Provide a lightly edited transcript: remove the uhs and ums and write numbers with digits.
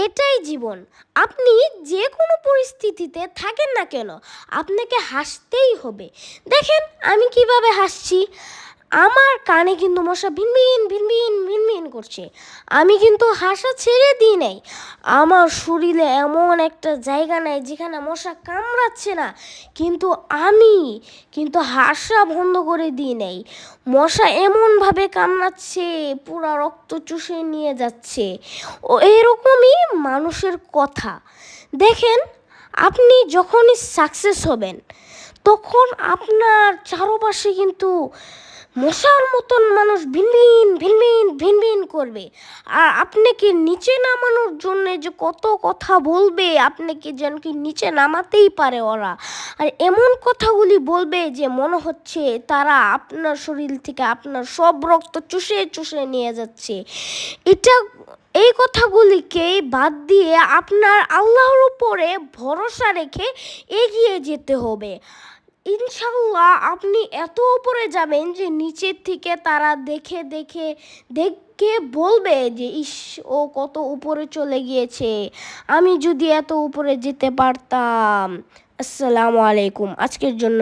এটাই জীবন। আপনি যে কোনো পরিস্থিতিতে থাকেন না কেন, আপনাকে হাসতেই হবে। দেখেন আমি কিভাবে হাসছি। আমার কানে কিন্তু মশা ভিনভিন ভিনভিন ভিনভিন করছে। আমি কিন্তু হাসা ছেড়ে দিই নাই। আমার শরীরে এমন একটা জায়গা নাই যেখানে মশা কামড়াচ্ছে না, কিন্তু আমি কিন্তু হাসা বন্ধ করে দিই নাই। মশা এমনভাবে কামড়াচ্ছে, পুরা রক্ত চুষে নিয়ে যাচ্ছে। ও এরকমই মানুষের কথা। দেখেন, আপনি যখনই সাকসেস হবেন তখন আপনার চারপাশে কিন্তু মশার মতন মানুষ ভিনভিন ভিনভিন ভিনভিন করবে। আর আপনাকে নিচে নামানোর জন্য যে কত কথা বলবে, আপনাকে যেন কি নিচে নামাতেই পারে ওরা। আর এমন কথাগুলি বলবে যে মনে হচ্ছে তারা আপনার শরীর থেকে আপনার সব রক্ত চুষে চুষে নিয়ে যাচ্ছে। এটা এই কথাগুলিকে বাদ দিয়ে আপনার আল্লাহর উপরে ভরসা রেখে এগিয়ে যেতে হবে। ইনশাল্লাহ আপনি এত উপরে যাবেন যে নিচের থেকে তারা দেখে দেখে দেখে বলবে যে ইস, ও কত উপরে চলে গিয়েছে, আমি যদি এত উপরে যেতে পারতাম। আসসালামু আলাইকুম। আজকের জন্য